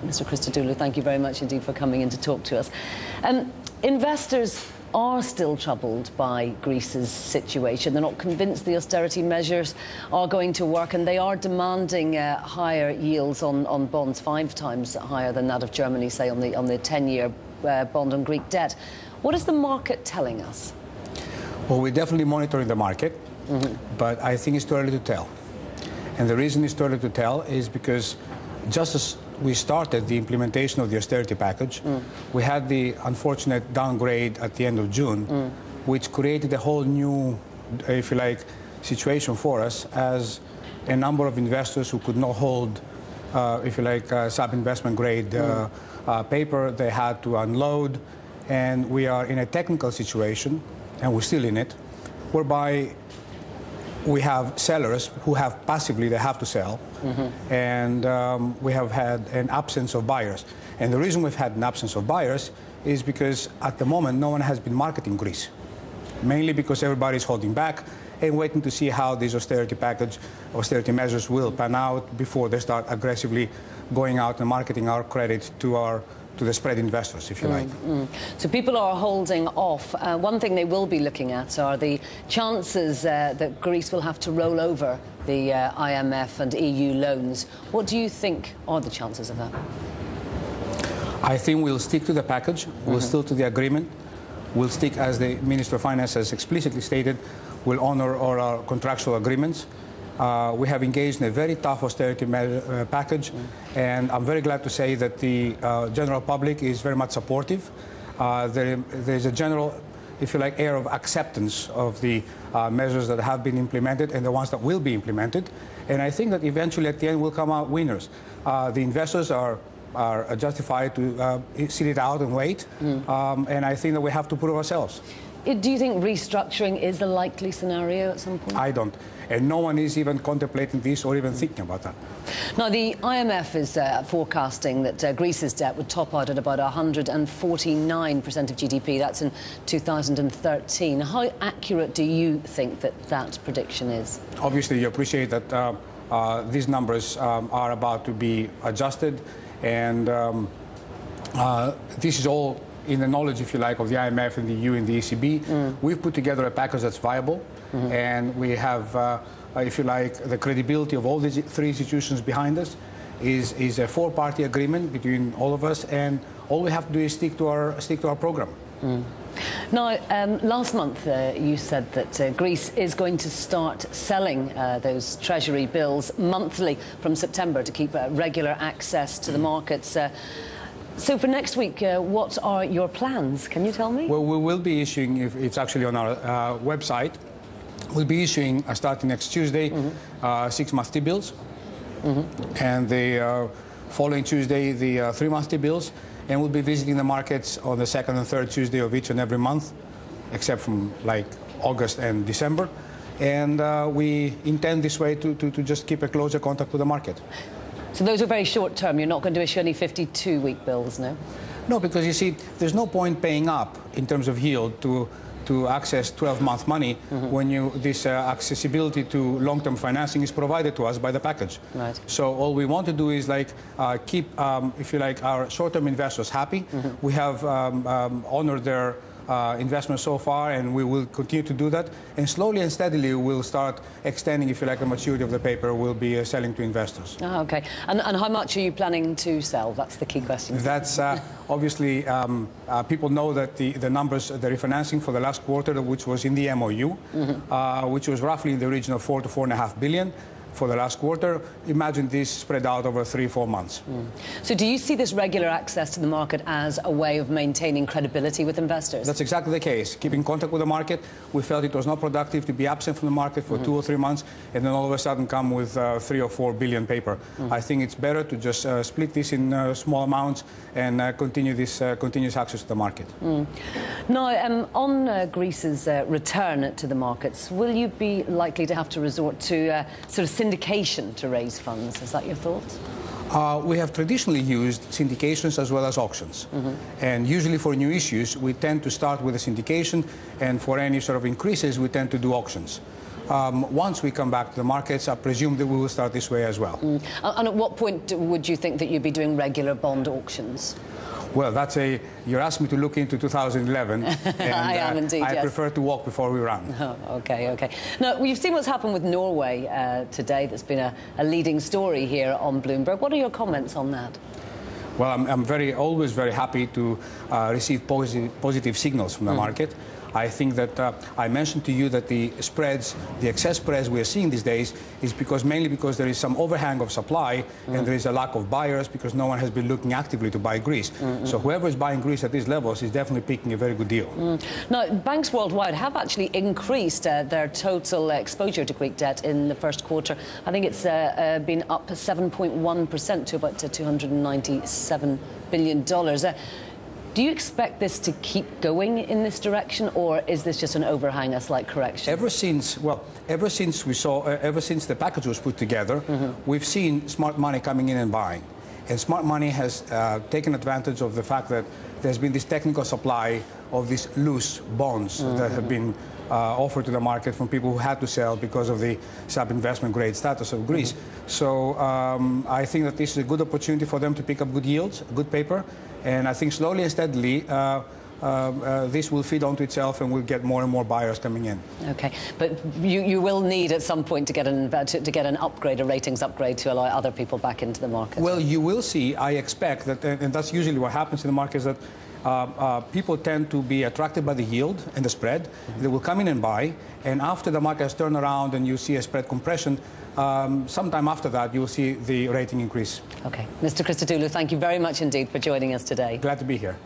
Mr. Christodoulou, thank you very much indeed for coming in to talk to us. Investors are still troubled by Greece's situation. They're not convinced the austerity measures are going to work, and they are demanding higher yields on bonds, 5 times higher than that of Germany, say, on the 10-year bond on Greek debt. What is the market telling us? Well, we're definitely monitoring the market, but I think it's too early to tell. And the reason it's too early to tell is because just as we started the implementation of the austerity package, we had the unfortunate downgrade at the end of June, which created a whole new, if you like, situation for us, as a number of investors who could not hold, if you like, sub-investment grade paper, they had to unload. And we are in a technical situation, and we're still in it, whereby we have sellers who have passively, they have to sell, and we have had an absence of buyers. And the reason we've had an absence of buyers is because at the moment no one has been marketing Greece, mainly because everybody's holding back and waiting to see how this austerity measures will pan out before they start aggressively going out and marketing our credit to the spread investors, if you like. So people are holding off. One thing they will be looking at are the chances that Greece will have to roll over the IMF and EU loans. What do you think are the chances of that? I think we'll stick to the package. We'll stick to the agreement. We'll stick, as the Minister of Finance has explicitly stated, we'll honor all our contractual agreements. We have engaged in a very tough austerity package, and I'm very glad to say that the general public is very much supportive. There's a general, if you like, air of acceptance of the measures that have been implemented and the ones that will be implemented. And I think that eventually at the end we'll come out winners. The investors are justified to sit it out and wait, and I think that we have to prove ourselves. Do you think restructuring is a likely scenario at some point? I don't. And no one is even contemplating this or even thinking about that. Now, the IMF is forecasting that Greece's debt would top out at about 149% of GDP. That's in 2013. How accurate do you think that prediction is? Obviously, you appreciate that these numbers are about to be adjusted. And this is all in the knowledge, if you like, of the IMF and the EU and the ECB. We've put together a package that's viable, and we have, if you like, the credibility of all these 3 institutions behind us is a 4-party agreement between all of us, and all we have to do is stick to our program. Now, last month you said that Greece is going to start selling those Treasury bills monthly from September to keep regular access to the markets. So for next week, what are your plans? Can you tell me? Well, we will be issuing, it's actually on our website, we'll be issuing, starting next Tuesday, 6-month T-bills, and the following Tuesday, the 3-month T-bills, and we'll be visiting the markets on the 2nd and 3rd Tuesday of each and every month, except from like August and December, and we intend this way to just keep a closer contact with the market. So those are very short term. You're not going to issue any 52-week bills, no? No, because you see, there's no point paying up in terms of yield to access 12-month money when this accessibility to long-term financing is provided to us by the package. Right. So all we want to do is like keep, if you like, our short-term investors happy. We have honored their investment so far, and we will continue to do that. And slowly and steadily, we'll start extending, if you like, the maturity of the paper. We'll be selling to investors. Ah, okay. And how much are you planning to sell? That's the key question. That's obviously, people know that the numbers, the refinancing for the last quarter, which was in the MOU, which was roughly in the region of 4 to 4.5 billion. For the last quarter. Imagine this spread out over 3-4 months. So do you see this regular access to the market as a way of maintaining credibility with investors? That's exactly the case. Keeping contact with the market, we felt it was not productive to be absent from the market for 2 or 3 months and then all of a sudden come with 3 or 4 billion paper. I think it's better to just split this in small amounts and continue this continuous access to the market. Now, on Greece's return to the markets, will you be likely to have to resort to sort of syndication to raise funds? Is that your thoughts? We have traditionally used syndications as well as auctions. And usually for new issues, we tend to start with a syndication, and for any sort of increases, we tend to do auctions. once we come back to the markets, I presume that we will start this way as well. And at what point would you think that you'd be doing regular bond auctions? Well, you're asking me to look into 2011. And, I am indeed, I yes. prefer to walk before we run. Oh, okay. Now, you've seen what's happened with Norway today. That's been a leading story here on Bloomberg. What are your comments on that? Well, I'm always very happy to receive positive signals from the market. I think that I mentioned to you that the excess spreads we are seeing these days is mainly because there is some overhang of supply and there is a lack of buyers because no one has been looking actively to buy Greece. So whoever is buying Greece at these levels is definitely picking a very good deal. Now, banks worldwide have actually increased their total exposure to Greek debt in the first quarter. I think it's been up 7.1% to about $297 billion. Do you expect this to keep going in this direction, or is this just an overhang, a slight correction? Ever since the package was put together, we've seen smart money coming in and buying. And smart money has taken advantage of the fact that there's been this technical supply of these loose bonds that have been offered to the market from people who had to sell because of the sub-investment grade status of Greece. So I think that this is a good opportunity for them to pick up good yields, good paper, and I think slowly and steadily this will feed onto itself and we'll get more and more buyers coming in. Okay, but you will need at some point to get an upgrade, a ratings upgrade, to allow other people back into the market. Well, you will see, I expect that, and that's usually what happens in the market, is that people tend to be attracted by the yield and the spread. They will come in and buy, and after the market has turned around and you see a spread compression, sometime after that you'll see the rating increase. Okay. Mr. Christodoulou, thank you very much indeed for joining us today. Glad to be here.